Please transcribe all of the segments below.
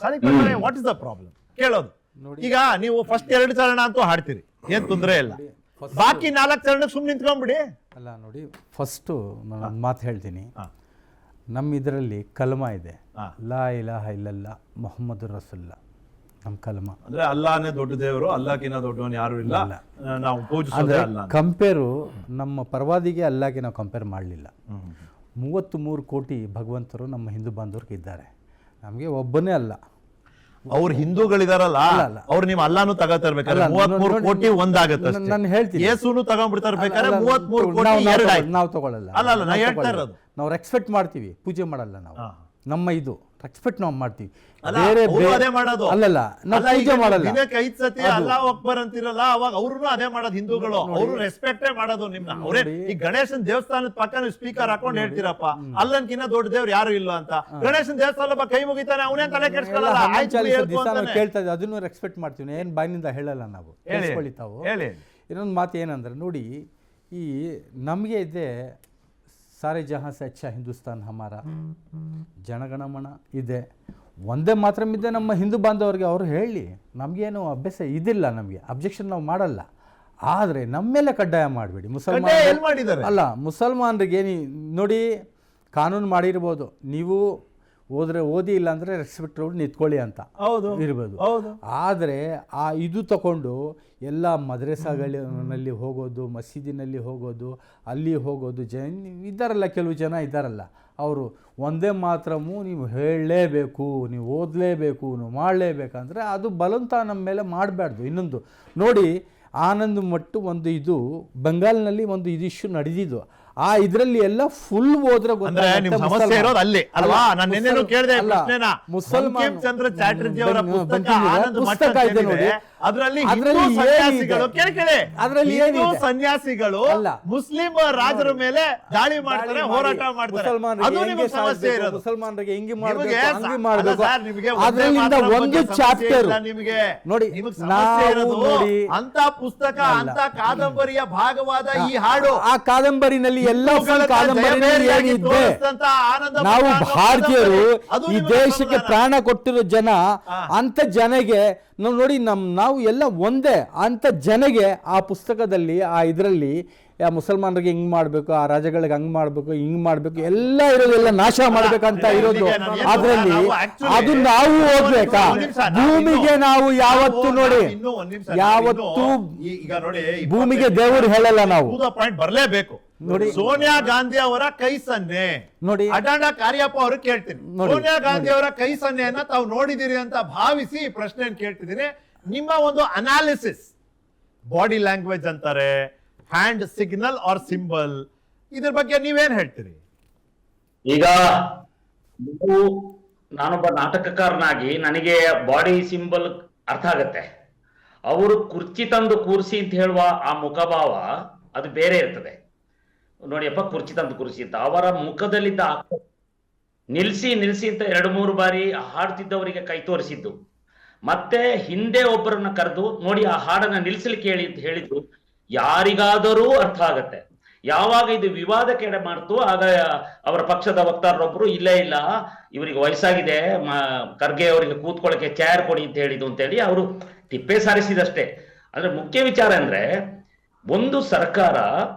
Sadiq what is the problem ಕೇಳೋದು. ಈಗ ನೀವು ಫಸ್ಟ್ 2 ಚರಣ ಅಂತೂ ಹಾಡ್ತೀರಿ, ಏನ್ ತೊಂದರೆ ಇಲ್ಲ, ಬಾಕಿ 4 ಚರಣಕ್ಕೆ ಸುಮ್ಮನೆ ನಿಂತ್ಕೊಂಡ್ಬಿಡಿ. ಅಲ್ಲ ನೋಡಿ, ಫಸ್ಟು ನಾನು ಒಂದು ಮಾತು ಹೇಳ್ತೀನಿ. ನಮ್ಮ ಇದರಲ್ಲಿ ಕಲ್ಮ ಇದೆ, ಲಾ ಇಲಾಹ ಇಲ್ಲಲ್ಲಾ ಮೊಹಮ್ಮದ್ ರಸೂಲ್ಲ. ನಮ್ಮ ಕಲ್ಮ ಅಂದ್ರೆ ಅಲ್ಲಾನೇ ದೊಡ್ಡ ದೇವರು, ಅಲ್ಲಾಕಿನ ದೊಡ್ಡವನು ಯಾರು ಇಲ್ಲ, ನಾವು ಪೂಜಿಸೋದೇ ಅಲ್ಲ. ಕಂಪೇರು ನಮ್ಮ ಪರವಾದಿಗೆ ಅಲ್ಲಾಗೆ ನಾವು ಕಂಪೇರ್ ಮಾಡಲಿಲ್ಲ. 33 ಕೋಟಿ ಭಗವಂತರು ನಮ್ಮ ಹಿಂದೂ ಬಾಂಧವ್ರಿಗೆ ಇದ್ದಾರೆ, ನಮಗೆ ಒಬ್ಬನೇ ಅಲ್ಲ. ಅವ್ರು ಹಿಂದೂಗಳಿದಾರಲ್ಲ, ಅವ್ರು ನೀವು ಅಲ್ಲಾನು ತಗೋತಿರ್ಬೇಕಾದ್ರೆ 33 ಕೋಟಿ ಒಂದಾಗತ್ತೆ. ನಾನು ಹೇಳ್ತೀನಿ, ಯೇಸುನು ತಗೊಂಡ್ಬಿಡ್ತಾರ್ಬೇಕಾದ್ರೆ 33 ಕೋಟಿ ನಾವು ತಗೊಳ್ಳಲ್ಲ. ಅಲ್ಲ ನಾ ಹೇಳ್ತಾ ಇರೋದು, ನಾವು ರೆಸ್ಪೆಕ್ಟ್ ಮಾಡ್ತೀವಿ, ಪೂಜೆ ಮಾಡಲ್ಲ ನಾವು. ನಮ್ಮ ಇದು ರೆಸ್ಪೆಕ್ಟ್ ನಾವು ಮಾಡ್ತೀವಿ, ಬೇರೆ ಅದೇ ಮಾಡೋದು ಅಲ್ಲಲ್ಲ, ನಾವು ಪೂಜೆ ಮಾಡಲ್ಲ. ದಿನಕ್ಕೆ 5 ಸತಿ ಅಲ್ಲಾಹ್ ಅಕ್ಬರ್ ಅಂತಿರಲ್ಲ, ಅವಾಗ ಅವ್ರು ಅದೇ ಮಾಡೋದು ಹಿಂದೂಗಳು. ಅವರು ರೆಸ್ಪೆಕ್ಟೇ ಮಾಡೋದು ನಿಮ್ನ. ಅವರೇ ಈ ಗಣೇಶನ್ ದೇವಸ್ಥಾನದ ಪಕ್ಕ ನೀವು ಸ್ಪೀಕರ್ ಹಾಕೊಂಡು ಹೇಳ್ತೀರಪ್ಪ ಅಲ್ಲನ್ಕಿನ್ನ ದೊಡ್ಡ ದೇವ್ರು ಯಾರು ಇಲ್ಲ ಅಂತ. ಗಣೇಶನ್ ದೇವಸ್ಥಾನ ಕೈ ಮುಗಿತಾನೆ, ಅವನೇ ತಲೆ ಕೆಡ್ಸ್ಕೊಳ್ಳಲ್ಲ. ಕೇಳ್ತಾ ಇದ್ದೀವಿ, ಅದನ್ನು ರೆಸ್ಪೆಕ್ಟ್ ಮಾಡ್ತೀವಿ, ಏನ್ ಬಾಯಿನಿಂದ ಹೇಳಲ್ಲ ನಾವು. ತಾವು ಇನ್ನೊಂದು ಮಾತು ಏನಂದ್ರೆ ನೋಡಿ, ಈ ನಮಗೆ ಇದೆ ಸಾರೆ ಜಹಾಂ ಸೆ ಅಚ್ಚಾ ಹಿಂದೂಸ್ತಾನ್ ಹಮಾರ, ಜನಗಣಮನ ಇದೆ, ಒಂದೇ ಮಾತ್ರ ಇದೆ ನಮ್ಮ ಹಿಂದೂ ಬಾಂಧವರಿಗೆ. ಅವರು ಹೇಳಿ, ನಮಗೇನು ಅಭ್ಯಾಸ ಇದಿಲ್ಲ, ನಮಗೆ ಅಬ್ಜೆಕ್ಷನ್ ನಾವು ಮಾಡಲ್ಲ. ಆದರೆ ನಮ್ಮ ಮೇಲೆ ಕಡ್ಡಾಯ ಮಾಡಬೇಡಿ. ಮುಸಲ್ಮಾನರಿಗೆ ನೋಡಿ, ಕಾನೂನು ಮಾಡಿರ್ಬೋದು, ನೀವು ಓದಿ ಇಲ್ಲ ಅಂದರೆ ರೆಸ್ಪೆಕ್ಟ್ ರೋಡ್ ನಿಂತ್ಕೊಳ್ಳಿ ಅಂತ ಇರ್ಬೋದು. ಆದರೆ ಇದು ತಗೊಂಡು ಎಲ್ಲ ಮದ್ರಸಾಗಳಲ್ಲಿ ಹೋಗೋದು, ಮಸೀದಿನಲ್ಲಿ ಹೋಗೋದು, ಅಲ್ಲಿ ಹೋಗೋದು, ಇದ್ದಾರಲ್ಲ ಕೆಲವು ಜನ ಇದ್ದಾರಲ್ಲ, ಅವರು ಒಂದೇ ಮಾತ್ರಮೂ ನೀವು ಹೇಳಲೇಬೇಕು, ನೀವು ಓದಲೇಬೇಕು, ನೀವು ಮಾಡಲೇಬೇಕಂದ್ರೆ ಅದು ಬಲವಂತ ನಮ್ಮ ಮೇಲೆ ಮಾಡಬಾರ್ದು. ಇನ್ನೊಂದು ನೋಡಿ, ಆನಂದ್ ಮಟ್ಟು ಒಂದು ಇದು ಬೆಂಗಾಲ್ನಲ್ಲಿ ಒಂದು ಇದು ಇಶ್ಯೂ ನಡೆದಿದ್ದು, ಇದರಲ್ಲಿ ಎಲ್ಲ ಫುಲ್ ಹೋದ್ರೆ ಮುಸಲ್ಮಾನ್ ಚಂದ್ರ ಚಾಟರ್ಜಿ ಅವರ ಪುಸ್ತಕ ಇದೆ ನೋಡಿ, ಅದರಲ್ಲಿ ಸನ್ಯಾಸಿಗಳು ಮುಸ್ಲಿಂ ರಾಜರ ಮೇಲೆ ದಾಳಿ ಮಾಡ್ತಾರೆ, ಹೋರಾಟ ಮಾಡ್ತಾರೆ. ಮುಸಲ್ಮಾನರಿಗೆ ಹೆಂಗೆ ಮಾಡಬೇಕು, ಅದರಿಂದ ಒಂದು ಚಾಪ್ಟರ್ ನೋಡಿ, ಅಂತ ಪುಸ್ತಕ, ಅಂತ ಕಾದಂಬರಿಯ ಭಾಗವಾದ ಈ ಹಾಡು, ಆ ಕಾದಂಬರಿನಲ್ಲಿ ಎಲ್ಲ ಕಾದಂಬರಿನಲ್ಲಿ ಏನಿದೆ, ನಾವು ಭಾರತೀಯರು ಈ ದೇಶಕ್ಕೆ ಪ್ರಾಣ ಕೊಟ್ಟಿರೋ ಜನ, ಅಂತ ಜನಗೆ ನಾವು ನೋಡಿ, ನಾವು ಎಲ್ಲ ಒಂದೇ ಅಂತ ಜನಗೆ ಆ ಪುಸ್ತಕದಲ್ಲಿ, ಇದರಲ್ಲಿ ಮುಸಲ್ಮಾನರಿಗೆ ಹಿಂಗ್ ಮಾಡ್ಬೇಕು, ಆ ರಾಜ್ಯಗಳಿಗೆ ಹಂಗ್ ಮಾಡ್ಬೇಕು, ಹಿಂಗ್ ಮಾಡ್ಬೇಕು, ಎಲ್ಲ ಇರೋದೆಲ್ಲ ನಾಶ ಮಾಡ್ಬೇಕಂತ ಇರೋದು ಅದರಲ್ಲಿ. ಅದು ನಾವು ಓದ್ಬೇಕಾ? ಭೂಮಿಗೆ ನಾವು ಯಾವತ್ತು ನೋಡಿ, ಯಾವತ್ತು ಭೂಮಿಗೆ ದೇವರು ಹೇಳಲ್ಲ ನಾವು. ಬರಲೇಬೇಕು ನೋಡಿ. ಸೋನಿಯಾ ಗಾಂಧಿ ಅವರ ಕೈ ಸನ್ನೆ ನೋಡಿ, ಅಡಾಡ ಕಾರ್ಯಪ್ಪ ಅವರು ಕೇಳ್ತೀನಿ, ಸೋನಿಯಾ ಗಾಂಧಿ ಅವರ ಕೈ ಸನ್ನೆಯನ್ನ ತಾವು ನೋಡಿದಿರಿ ಅಂತ ಭಾವಿಸಿ ಪ್ರಶ್ನೆ ಕೇಳ್ತಿದ್ದೀನಿ. ನಿಮ್ಮ ಒಂದು ಅನಾಲಿಸಿಸ್, ಬಾಡಿ ಲ್ಯಾಂಗ್ವೇಜ್ ಅಂತಾರೆ, ಹ್ಯಾಂಡ್ ಸಿಗ್ನಲ್ ಆರ್ ಸಿಂಬಲ್, ಇದ್ರ ಬಗ್ಗೆ ನೀವೇನ್ ಹೇಳ್ತೀರಿ? ಈಗ ನಾನೊಬ್ಬ ನಾಟಕಕಾರನಾಗಿ ನನಗೆ ಬಾಡಿ ಸಿಂಬಲ್ ಅರ್ಥ ಆಗತ್ತೆ. ಅವರು ಕುರ್ಚಿ ತಂದು ಕೂರಿಸಿ ಅಂತ ಹೇಳುವ ಆ ಮುಖಭಾವ ಅದು ಬೇರೆ ಇರ್ತದೆ. ನೋಡಿಯಪ್ಪ, ಕುರ್ಚಿ ತಂದು ಕೂರಿಸಿ ಅಂತ ಅವರ ಮುಖದಲ್ಲಿದ್ದ ನಿಲ್ಸಿ ಅಂತ 2-3 ಬಾರಿ ಹಾಡ್ತಿದ್ದವರಿಗೆ ಕೈ ತೋರಿಸಿದ್ದು, ಮತ್ತೆ ಹಿಂದೆ ಒಬ್ಬರನ್ನ ಕರೆದು ನೋಡಿ ಆ ಹಾಡನ್ನ ನಿಲ್ಸಲಿಕ್ಕೆ ಹೇಳಿ ಅಂತ ಹೇಳಿದ್ರು. ಯಾರಿಗಾದರೂ ಅರ್ಥ ಆಗತ್ತೆ. ಯಾವಾಗ ಇದು ವಿವಾದಕ್ಕೆ ಎಡೆ ಮಾಡ್ತು, ಆಗ ಅವರ ಪಕ್ಷದ ವಕ್ತಾರರೊಬ್ರು ಇಲ್ಲ ಇವರಿಗೆ ವಯಸ್ಸಾಗಿದೆ, ಖರ್ಗೆ ಅವರಿಗೆ ಕೂತ್ಕೊಳ್ಳಕ್ಕೆ ಚೇರ್ ಕೊಡಿ ಅಂತ ಹೇಳಿದ್ದು ಅಂತೇಳಿ ಅವರು ತಿಪ್ಪೆ ಸಾರಿಸಿದಷ್ಟೇ. ಅಂದ್ರೆ ಮುಖ್ಯ ವಿಚಾರ ಅಂದ್ರೆ, ಒಂದು ಸರ್ಕಾರ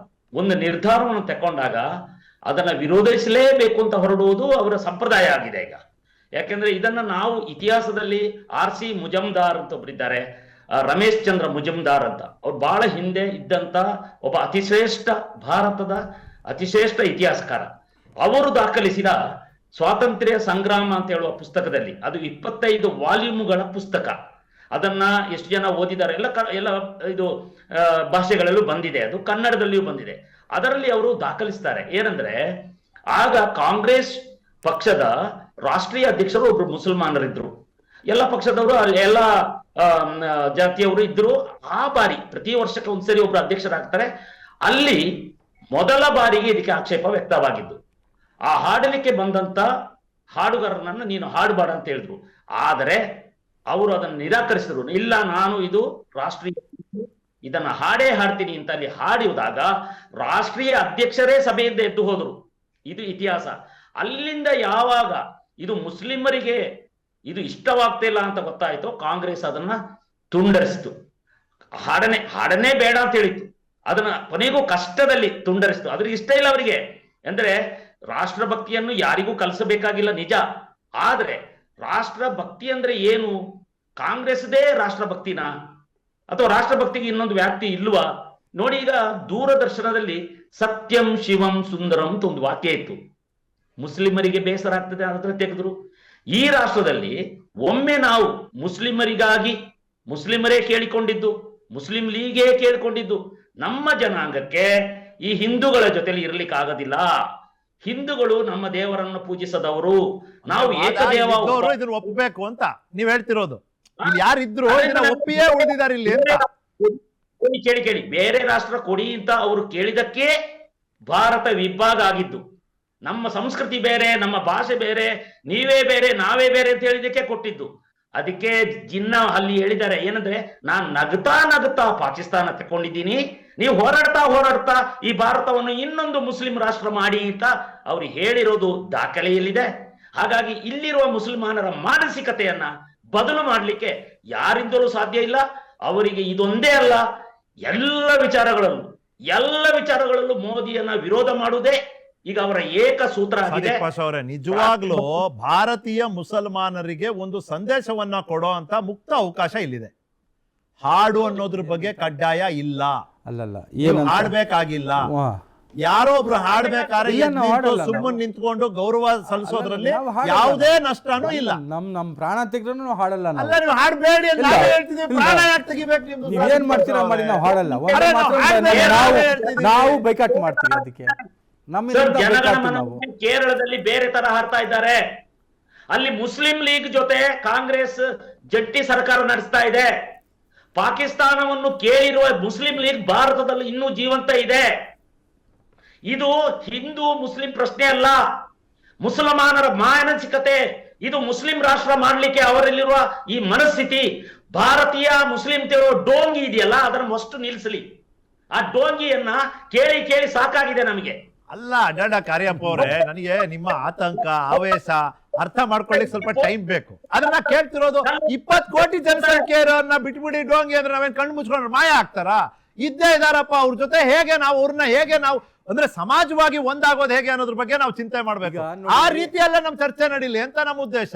ಒಂದು ನಿರ್ಧಾರವನ್ನು ತಗೊಂಡಾಗ ಅದನ್ನ ವಿರೋಧಿಸಲೇಬೇಕು ಅಂತ ಹೊರಡುವುದು ಅವರ ಸಂಪ್ರದಾಯ ಆಗಿದೆ ಈಗ. ಯಾಕೆಂದ್ರೆ ಇದನ್ನ ನಾವು ಇತಿಹಾಸದಲ್ಲಿ RC ಮುಜಮ್ದಾರ್ ಅಂತ ಒಬ್ಬರಿದ್ದಾರೆ, ರಮೇಶ್ ಚಂದ್ರ ಮುಜಮ್ದಾರ್ ಅಂತ, ಅವ್ರು ಬಹಳ ಹಿಂದೆ ಇದ್ದಂತ ಒಬ್ಬ ಭಾರತದ ಅತಿಶ್ರೇಷ್ಠ ಇತಿಹಾಸಕಾರ. ಅವರು ದಾಖಲಿಸಿದ ಸ್ವಾತಂತ್ರ್ಯ ಸಂಗ್ರಾಮ ಅಂತ ಹೇಳುವ ಪುಸ್ತಕದಲ್ಲಿ, ಅದು 25 ವಾಲ್ಯೂಮ್ಗಳ ಪುಸ್ತಕ, ಅದನ್ನ ಎಷ್ಟು ಜನ ಓದಿದ್ದಾರೆ, ಎಲ್ಲ ಇದು ಭಾಷೆಗಳಲ್ಲೂ ಬಂದಿದೆ, ಅದು ಕನ್ನಡದಲ್ಲಿಯೂ ಬಂದಿದೆ. ಅದರಲ್ಲಿ ಅವರು ದಾಖಲಿಸ್ತಾರೆ ಏನಂದ್ರೆ, ಆಗ ಕಾಂಗ್ರೆಸ್ ಪಕ್ಷದ ರಾಷ್ಟ್ರೀಯ ಅಧ್ಯಕ್ಷರು ಒಬ್ರು ಮುಸಲ್ಮಾನರಿದ್ರು, ಎಲ್ಲ ಪಕ್ಷದವರು ಅಲ್ಲಿ ಎಲ್ಲ ಜಾತಿಯವರು ಇದ್ರು. ಆ ಬಾರಿ ಪ್ರತಿ ವರ್ಷಕ್ಕೆ ಒಂದ್ಸರಿ ಒಬ್ರು ಅಧ್ಯಕ್ಷರಾಗ್ತಾರೆ. ಅಲ್ಲಿ ಮೊದಲ ಬಾರಿಗೆ ಇದಕ್ಕೆ ಆಕ್ಷೇಪ ವ್ಯಕ್ತವಾಗಿದ್ದು, ಆ ಹಾಡಲಿಕ್ಕೆ ಬಂದಂತ ಹಾಡುಗಾರನನ್ನ ನೀನು ಹಾಡಬೇಡ ಅಂತ ಹೇಳಿದ್ರು. ಆದರೆ ಅವರು ಅದನ್ನು ನಿರಾಕರಿಸಿದ್ರು. ಇಲ್ಲ, ನಾನು ಇದು ರಾಷ್ಟ್ರೀಯ, ಇದನ್ನ ಹಾಡೇ ಹಾಡ್ತೀನಿ ಅಂತ ಅಲ್ಲಿ ಹಾಡಿದಾಗ ರಾಷ್ಟ್ರೀಯ ಅಧ್ಯಕ್ಷರೇ ಸಭೆಯಿಂದ ಎದ್ದು ಹೋದ್ರು. ಇದು ಇತಿಹಾಸ. ಅಲ್ಲಿಂದ ಯಾವಾಗ ಇದು ಮುಸ್ಲಿಮರಿಗೆ ಇದು ಇಷ್ಟವಾಗ್ತಿಲ್ಲ ಅಂತ ಗೊತ್ತಾಯ್ತು, ಕಾಂಗ್ರೆಸ್ ಅದನ್ನ ತುಂಡರಿಸಿತು. ಹಾಡನೆ ಬೇಡ ಅಂತ ಹೇಳಿತ್ತು, ಅದನ್ನ ಕೊನೆಗೂ ಕಷ್ಟದಲ್ಲಿ ತುಂಡರಿಸಿತು. ಅದ್ರ ಇಷ್ಟ ಇಲ್ಲ ಅವರಿಗೆ. ಅಂದ್ರೆ ರಾಷ್ಟ್ರಭಕ್ತಿಯನ್ನು ಯಾರಿಗೂ ಕಲಿಸಬೇಕಾಗಿಲ್ಲ ನಿಜ, ಆದ್ರೆ ರಾಷ್ಟ್ರಭಕ್ತಿ ಅಂದ್ರೆ ಏನು? ಕಾಂಗ್ರೆಸ್ದೇ ರಾಷ್ಟ್ರಭಕ್ತಿನ ಅಥವಾ ರಾಷ್ಟ್ರಭಕ್ತಿಗೆ ಇನ್ನೊಂದು ವ್ಯಾಪ್ತಿ ಇಲ್ವಾ? ನೋಡಿ, ಈಗ ದೂರದರ್ಶನದಲ್ಲಿ ಸತ್ಯಂ ಶಿವಂ ಸುಂದರಂ ಅಂತ ಒಂದು ವಾಕ್ಯ ಇತ್ತು. ಮುಸ್ಲಿಮರಿಗೆ ಬೇಸರ ಆಗ್ತದೆ ಅದನ್ನ ತೆಗೆದ್ರು. ಈ ರಾಷ್ಟ್ರದಲ್ಲಿ ಒಮ್ಮೆ ನಾವು ಮುಸ್ಲಿಮರಿಗಾಗಿ, ಮುಸ್ಲಿಮರೇ ಕೇಳಿಕೊಂಡಿದ್ದು, ಮುಸ್ಲಿಂ ಲೀಗೇ ಕೇಳಿಕೊಂಡಿದ್ದು, ನಮ್ಮ ಜನಾಂಗಕ್ಕೆ ಈ ಹಿಂದೂಗಳ ಜೊತೆಲಿ ಇರ್ಲಿಕ್ಕೆ ಆಗೋದಿಲ್ಲ. ಹಿಂದೂಗಳು ನಮ್ಮ ದೇವರನ್ನು ಪೂಜಿಸದವರು, ನಾವು ಏಕದೇವ ಇದನ್ನ ಒಪ್ಪಬೇಕು ಅಂತ ನೀವ್ ಹೇಳ್ತಿರೋದು. ಇಲ್ಲಿ ಯಾರಿದ್ರು ಇದನ್ನ ಒಪ್ಪಿಯೇ ಉಳಿದಿದ್ದಾರೆ ಇಲ್ಲಿ ಅಂತ. ಕೇಳಿ, ಬೇರೆ ರಾಷ್ಟ್ರ ಕೊಡಿ ಅಂತ ಅವರು ಕೇಳಿದಕ್ಕೆ ಭಾರತ ವಿಭಾಗ ಆಗಿದ್ದು. ನಮ್ಮ ಸಂಸ್ಕೃತಿ ಬೇರೆ, ನಮ್ಮ ಭಾಷೆ ಬೇರೆ, ನೀವೇ ಬೇರೆ ನಾವೇ ಬೇರೆ ಅಂತ ಹೇಳಿದಕ್ಕೆ ಕೊಟ್ಟಿದ್ದು. ಅದಕ್ಕೆ ಜಿನ್ನಾ ಅಲ್ಲಿ ಹೇಳಿದ್ದಾರೆ ಏನಂದ್ರೆ, ನಾನ್ ನಗ್ತಾ ಪಾಕಿಸ್ತಾನ ತಕೊಂಡಿದ್ದೀನಿ, ನೀವು ಹೋರಾಡ್ತಾ ಈ ಭಾರತವನ್ನು ಇನ್ನೊಂದು ಮುಸ್ಲಿಂ ರಾಷ್ಟ್ರ ಮಾಡಿ ಅಂತ ಅವ್ರು ಹೇಳಿರೋದು ದಾಖಲೆಯಲ್ಲಿದೆ. ಹಾಗಾಗಿ ಇಲ್ಲಿರುವ ಮುಸಲ್ಮಾನರ ಮಾನಸಿಕತೆಯನ್ನ ಬದಲು ಮಾಡ್ಲಿಕ್ಕೆ ಯಾರಿಂದಲೂ ಸಾಧ್ಯ ಇಲ್ಲ. ಅವರಿಗೆ ಇದೊಂದೇ ಅಲ್ಲ, ಎಲ್ಲ ವಿಚಾರಗಳಲ್ಲೂ ಮೋದಿಯನ್ನ ವಿರೋಧ ಮಾಡುವುದೇ ಈಗ ಅವರ ಏಕ ಸೂತ್ರ ಆಗಿದೆ. ಅವರೇ, ನಿಜವಾಗ್ಲೂ ಭಾರತೀಯ ಮುಸಲ್ಮಾನರಿಗೆ ಒಂದು ಸಂದೇಶವನ್ನ ಕೊಡೋ ಅಂತ ಮುಕ್ತ ಅವಕಾಶ ಇಲ್ಲಿದೆ. ಹಾಡು ಅನ್ನೋದ್ರ ಬಗ್ಗೆ ಕಡ್ಡಾಯ ಇಲ್ಲ, ಅಲ್ಲಲ್ಲ, ಹಾಡ್ಬೇಕಾಗಿಲ್ಲ. ಯಾರೋ ಒಬ್ರು ಹಾಡ್ಬೇಕಾದ್ರೆ ಸುಮ್ಮನೆ ನಿಂತ್ಕೊಂಡು ಗೌರವ ಸಲ್ಲಿಸೋದ್ರಲ್ಲಿ ಯಾವುದೇ ನಷ್ಟನೂ ಇಲ್ಲ. ನಮ್ ಪ್ರಾಣ ತೆಗೆದ್ರು ನಾವು ಹಾಡಲ್ಲ. ಅಲ್ಲ, ನೀವು ಹಾಡ್ಬೇಡಿ ಅಂತ ಹೇಳ್ತಿದ್ದೀವಿ, ಪ್ರಾಣ ಯಾಕೆ ತೆಗಿಬೇಕು ನಿಮ್ದು? ನೀವೇನ್ ಮಾಡ್ತೀರಾ ಮಾಡಿ, ನಾವು ಹಾಡಲ್ಲ. ನಾವು ಬೈಕಾಟ್ ಮಾಡ್ತೀವಿ. ಅದಕ್ಕೆ ಕೇರಳದಲ್ಲಿ ಬೇರೆ ತರ ಹಾಡ್ತಾ ಇದ್ದಾರೆ. ಅಲ್ಲಿ ಮುಸ್ಲಿಂ ಲೀಗ್ ಜೊತೆ ಕಾಂಗ್ರೆಸ್ ಜಂಟಿ ಸರ್ಕಾರ ನಡೆಸ್ತಾ ಇದೆ. ಪಾಕಿಸ್ತಾನವನ್ನು ಕೇಳಿರುವ ಮುಸ್ಲಿಂ ಲೀಗ್ ಭಾರತದಲ್ಲಿ ಇನ್ನೂ ಜೀವಂತ ಇದೆ. ಇದು ಹಿಂದೂ ಮುಸ್ಲಿಂ ಪ್ರಶ್ನೆ ಅಲ್ಲ, ಮುಸಲ್ಮಾನರ ಮಾನಸಿಕತೆ. ಇದು ಮುಸ್ಲಿಂ ರಾಷ್ಟ್ರ ಮಾಡ್ಲಿಕ್ಕೆ ಅವರಲ್ಲಿರುವ ಈ ಮನಸ್ಥಿತಿ. ಭಾರತೀಯ ಮುಸ್ಲಿಂ ಡೋಂಗಿ ಇದೆಯಲ್ಲ, ಅದನ್ನು ಮಸ್ತು ನಿಲ್ಲಿಸಲಿ. ಆ ಡೋಂಗಿಯನ್ನ ಕೇಳಿ ಸಾಕಾಗಿದೆ ನಮಗೆ. ಅಲ್ಲ ಅಡ್ಡ ಕಾರ್ಯಪ್ಪ ಅವರೇ, ನನಗೆ ನಿಮ್ಮ ಆತಂಕ, ಆವೇಶ ಅರ್ಥ ಮಾಡ್ಕೊಳ್ಳಿಕ್ ಸ್ವಲ್ಪ ಟೈಮ್ ಬೇಕು. ಅದನ್ನ ಕೇಳ್ತಿರೋದು 20 ಕೋಟಿ ಜನಸಂಖ್ಯೆ ಇರೋನ್ನ ಬಿಟ್ಬಿಡಿ ಡೋಂಗಿ ಅಂದ್ರೆ ನಾವೇನ್ ಕಣ್ಣು ಮುಚ್ಕೊಂಡ್ರೆ ಮಾಯ ಆಗ್ತಾರ? ಇದ್ದೇ ಇದಾರಪ್ಪ, ಅವ್ರ ಜೊತೆ ಹೇಗೆ ನಾವು ಅವ್ರನ್ನ ಹೇಗೆ ನಾವು ಅಂದ್ರೆ ಸಮಾಜವಾಗಿ ಒಂದಾಗೋದು ಹೇಗೆ ಅನ್ನೋದ್ರ ಬಗ್ಗೆ ನಾವು ಚಿಂತೆ ಮಾಡ್ಬೇಕು. ಆ ರೀತಿಯಲ್ಲ ನಮ್ ಚರ್ಚೆ ನಡೀಲಿ ಅಂತ ನಮ್ಮ ಉದ್ದೇಶ.